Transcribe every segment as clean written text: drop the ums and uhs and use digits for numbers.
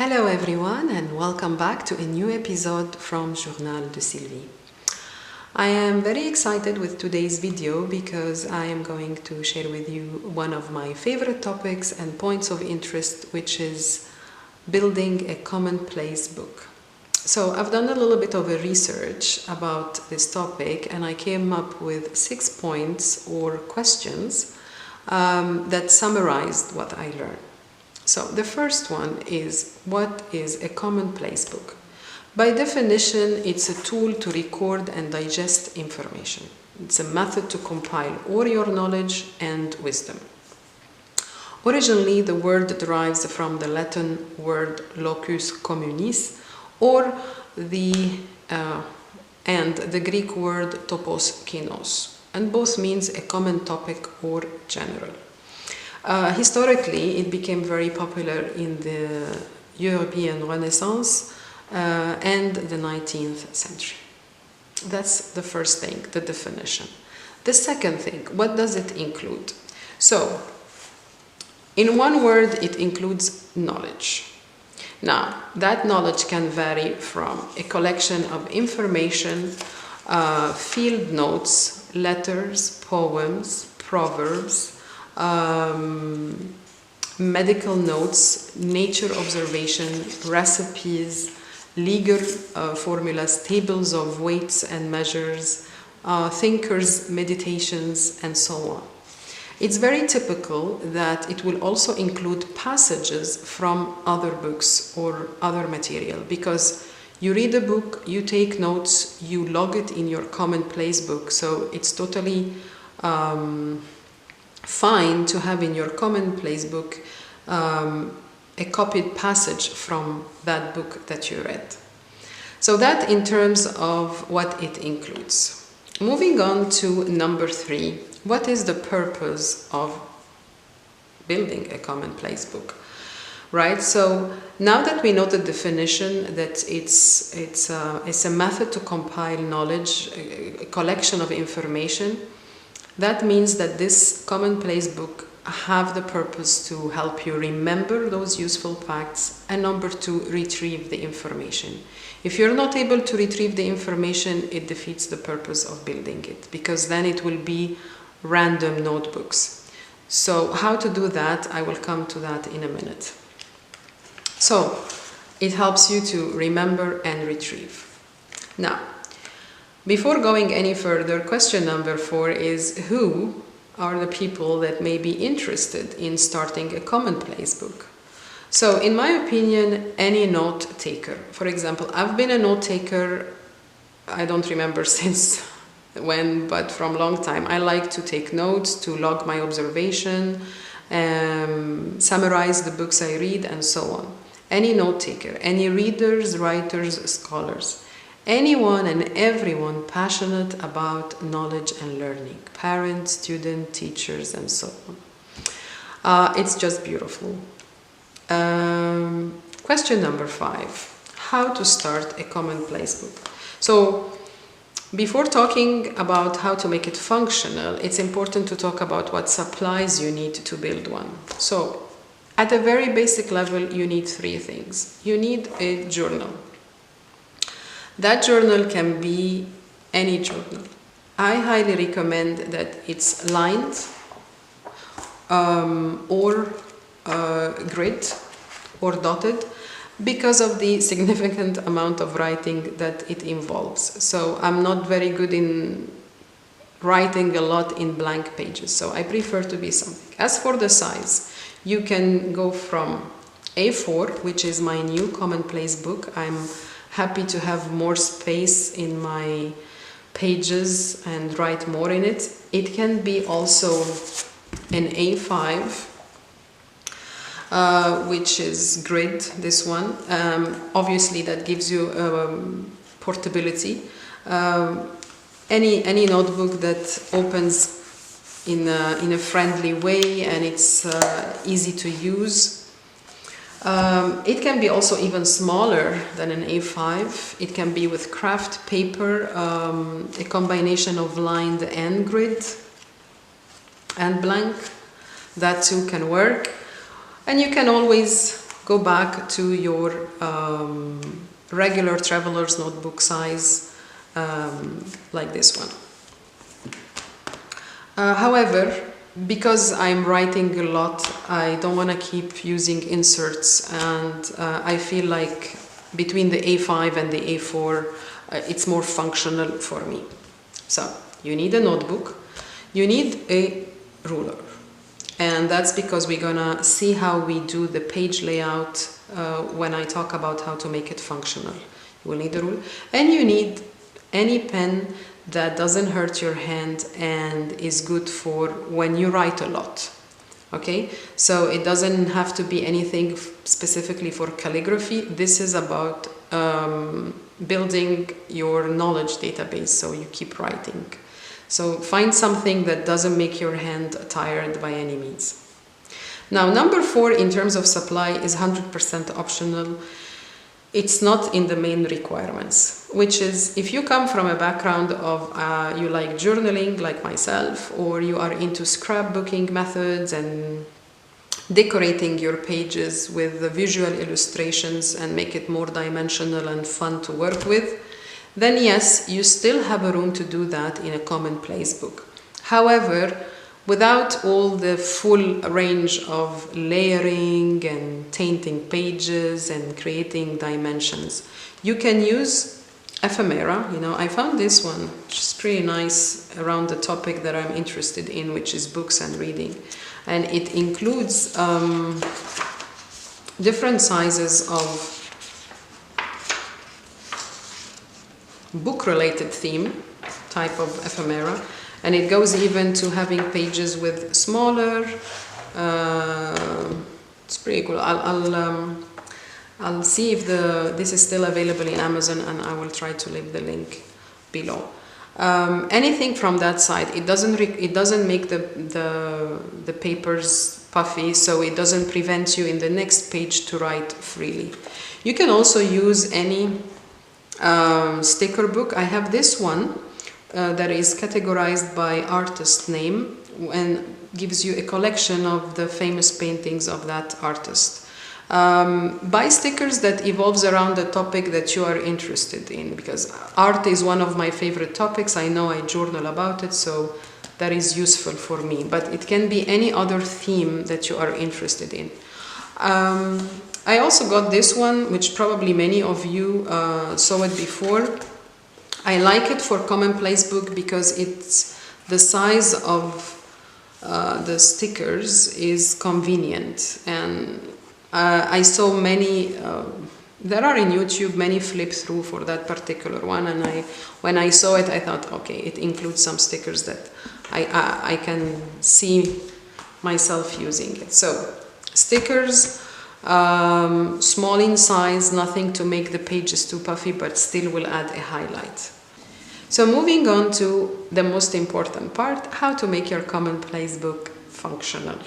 Hello everyone and welcome back to a new episode from Journal de Sylvie. I am very excited with today's video because I am going to share with you one of my favorite topics and points of interest, which is building a commonplace book. So I've done a little bit of a research about this topic and I came up with 6 points or questions that summarized what I learned. So the first one is, what is a commonplace book? By definition, it's a tool to record and digest information. It's a method to compile all your knowledge and wisdom. Originally, the word derives from the Latin word locus communis, or the Greek word topos kinos, and both means a common topic or general. Historically, it became very popular in the European Renaissance and the 19th century. That's the first thing, the definition. The second thing, what does it include? So, in one word, it includes knowledge. Now, that knowledge can vary from a collection of information, field notes, letters, poems, proverbs, medical notes, nature observation, recipes, legal formulas, tables of weights and measures, thinkers' meditations, and so on. It's very typical that it will also include passages from other books or other material, because you read a book, you take notes, you log it in your commonplace book, so it's totally fine to have in your commonplace book a copied passage from that book that you read. So that in terms of what it includes. Moving on to number 3, what is the purpose of building a commonplace book? Right, so now that we know the definition that it's a method to compile knowledge, a collection of information, that means that this commonplace book have the purpose to help you remember those useful facts, and number 2, retrieve the information. If you're not able to retrieve the information, it defeats the purpose of building it, because then it will be random notebooks. So how to do that, I will come to that in a minute. So it helps you to remember and retrieve. Now, before going any further, question number 4 is, who are the people that may be interested in starting a commonplace book? So in my opinion, any note taker. For example, I've been a note taker, I don't remember since when, but from a long time. I like to take notes, to log my observation, summarize the books I read, and so on. Any note taker, any readers, writers, scholars. Anyone and everyone passionate about knowledge and learning. Parents, students, teachers, and so on. It's just beautiful. Question number 5. How to start a commonplace book. So, before talking about how to make it functional, it's important to talk about what supplies you need to build one. So, at a very basic level, you need 3 things. You need a journal. That journal can be any journal. I highly recommend that it's lined or grid or dotted, because of the significant amount of writing that it involves. So I'm not very good in writing a lot in blank pages, so I prefer to be something. As for the size, you can go from A4, which is my new commonplace book. I'm happy to have more space in my pages and write more in it. It can be also an A5, which is grid, this one. Obviously that gives you portability. Any notebook that opens in a friendly way and it's easy to use. It can be also even smaller than an A5. It can be with craft paper, a combination of lined and grid and blank. That too can work. And you can always go back to your regular traveler's notebook size, like this one. However, because I'm writing a lot, I don't want to keep using inserts, and I feel like between the A5 and the A4 it's more functional for me. So you need a notebook, you need a ruler, and that's because we're gonna see how we do the page layout when I talk about how to make it functional. You will need a ruler, and you need any pen that doesn't hurt your hand and is good for when you write a lot. Okay, so it doesn't have to be anything specifically for calligraphy. This is about building your knowledge database, so you keep writing. So find something that doesn't make your hand tired by any means. Now, number 4 in terms of supply is 100% optional. It's not in the main requirements, which is if you come from a background of you like journaling like myself, or you are into scrapbooking methods and decorating your pages with the visual illustrations and make it more dimensional and fun to work with, then yes, you still have a room to do that in a Commonplace book. However, without all the full range of layering and tainting pages and creating dimensions, you can use ephemera. You know, I found this one, which is pretty nice around the topic that I'm interested in, which is books and reading. And it includes different sizes of book-related theme type of ephemera. And it goes even to having pages with smaller. It's pretty cool. I'll see if this is still available in Amazon, and I will try to leave the link below. Anything from that side, it doesn't make the papers puffy, so it doesn't prevent you in the next page to write freely. You can also use any sticker book. I have this one. That is categorized by artist name and gives you a collection of the famous paintings of that artist. Buy stickers that evolves around the topic that you are interested in, because art is one of my favorite topics. I know I journal about it, so that is useful for me, but it can be any other theme that you are interested in. I also got this one, which probably many of you saw it before. I like it for Commonplace book because it's the size of the stickers is convenient, and I saw many there are in YouTube many flip through for that particular one, and when I saw it I thought, okay, it includes some stickers that I can see myself using it. So stickers, small in size, nothing to make the pages too puffy, but still will add a highlight. So moving on to the most important part, how to make your Commonplace book functional.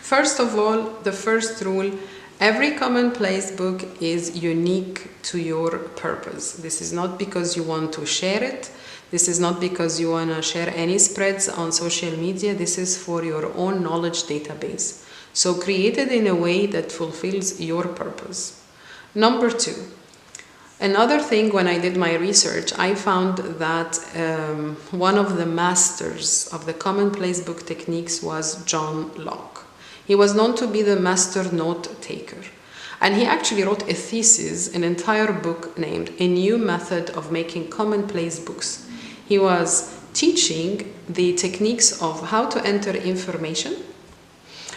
First of all, the first rule, every Commonplace book is unique to your purpose. This is not because you want to share it. This is not because you want to share any spreads on social media. This is for your own knowledge database. So create it in a way that fulfills your purpose. Number 2, another thing, when I did my research, I found that one of the masters of the Commonplace book techniques was John Locke. He was known to be the master note taker. And he actually wrote a thesis, an entire book named A New Method of Making Commonplace Books. He was teaching the techniques of how to enter information.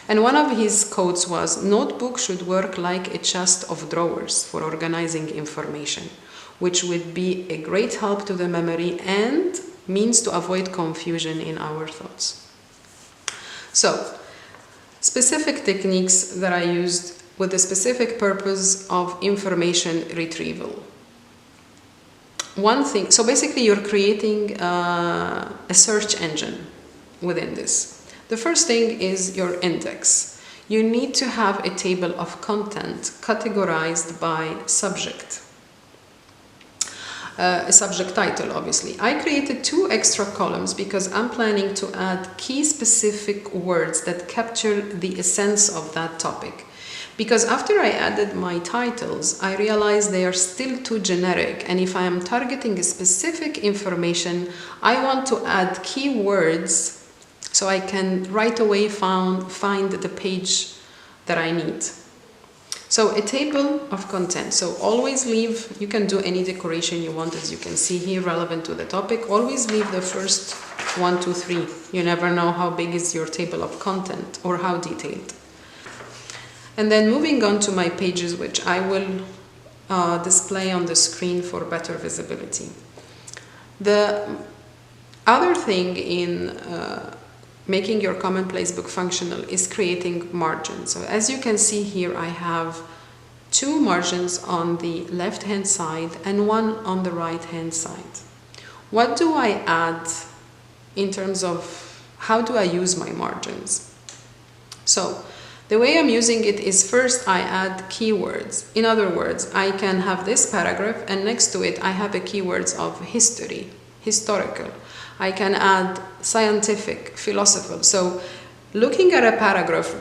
And one of his quotes was, "Notebook should work like a chest of drawers for organizing information, which would be a great help to the memory and means to avoid confusion in our thoughts." So, specific techniques that I used with the specific purpose of information retrieval. One thing, so basically you're creating a search engine within this. The first thing is your index. You need to have a table of content categorized by subject. A subject title, obviously. I created 2 extra columns because I'm planning to add key specific words that capture the essence of that topic. Because after I added my titles, I realized they are still too generic, and if I am targeting a specific information, I want to add keywords so I can right away find the page that I need. So a table of content. So always leave, you can do any decoration you want, as you can see here, relevant to the topic. Always leave the first 1, 2, 3. You never know how big is your table of content or how detailed. And then moving on to my pages, which I will display on the screen for better visibility. The other thing in making your Commonplace book functional is creating margins. So as you can see here, I have 2 margins on the left hand side and 1 on the right hand side. What do I add in terms of how do I use my margins? So the way I'm using it is, first I add keywords. In other words, I can have this paragraph and next to it I have the keywords of history, historical. I can add scientific, philosophical. So looking at a paragraph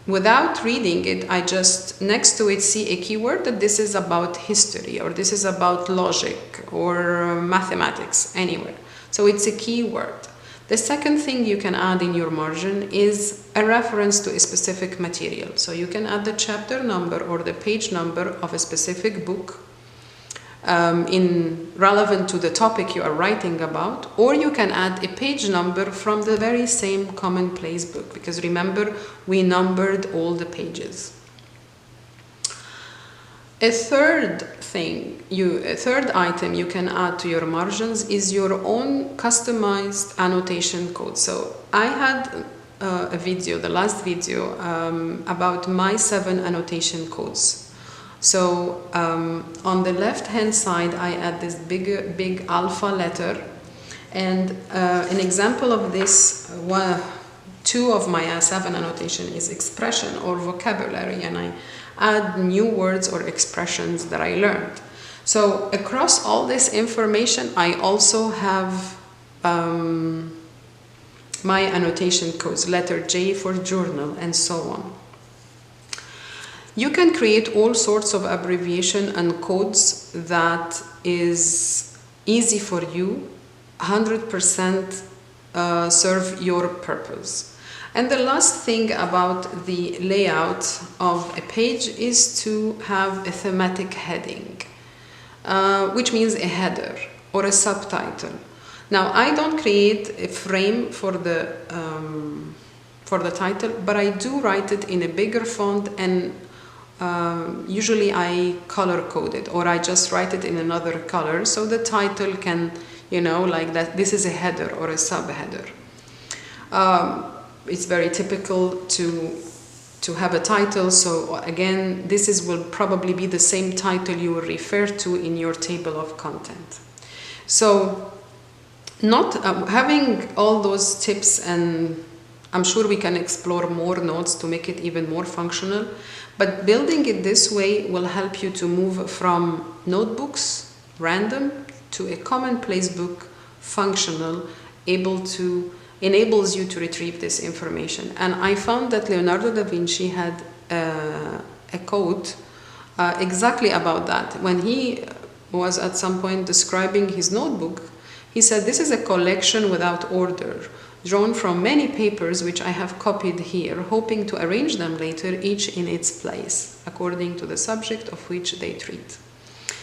without reading it, I just next to it see a keyword that this is about history, or this is about logic or mathematics, anywhere. So it's a keyword. The second thing you can add in your margin is a reference to a specific material. So you can add the chapter number or the page number of a specific book in relevant to the topic you are writing about, or you can add a page number from the very same Commonplace book, because remember, we numbered all the pages. A third item you can add to your margins is your own customized annotation code. So I had a video, the last video, about my 7 annotation codes. So on the left hand side I add this big alpha letter, and an example of this, 2 of my 7 annotation is expression or vocabulary, and I add new words or expressions that I learned. So across all this information I also have my annotation codes, letter J for journal, and so on. You can create all sorts of abbreviation and codes that is easy for you, 100% serve your purpose. And the last thing about the layout of a page is to have a thematic heading, which means a header or a subtitle. Now, I don't create a frame for the title, but I do write it in a bigger font, and usually I color code it, or I just write it in another color so the title can, like that, this is a header or a subheader. It's very typical to have a title, so again, will probably be the same title you will refer to in your table of content. So not having all those tips, and I'm sure we can explore more notes to make it even more functional, but building it this way will help you to move from notebooks, random, to a Commonplace book, functional, enables you to retrieve this information. And I found that Leonardo da Vinci had a quote exactly about that. When he was at some point describing his notebook, he said, "This is a collection without order, drawn from many papers which I have copied here, hoping to arrange them later, each in its place, according to the subject of which they treat."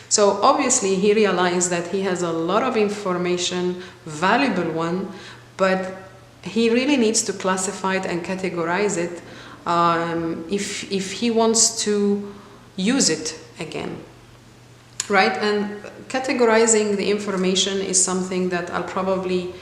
So obviously he realized that he has a lot of information, valuable one, but he really needs to classify it and categorize it if he wants to use it again. Right? And categorizing the information is something that I'll probably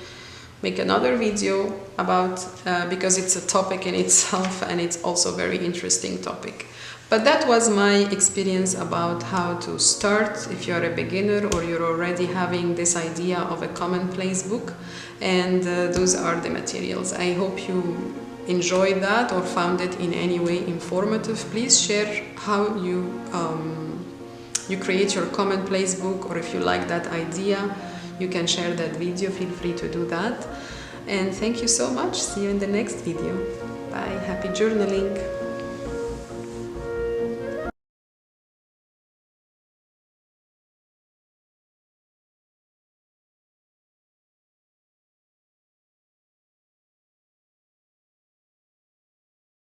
make another video about because it's a topic in itself, and it's also a very interesting topic. But that was my experience about how to start if you're a beginner or you're already having this idea of a Commonplace book, and those are the materials. I hope you enjoyed that or found it in any way informative. Please share how you create your Commonplace book, or if you like that idea, you can share that video. Feel free to do that. And thank you so much. See you in the next video. Bye. Happy journaling.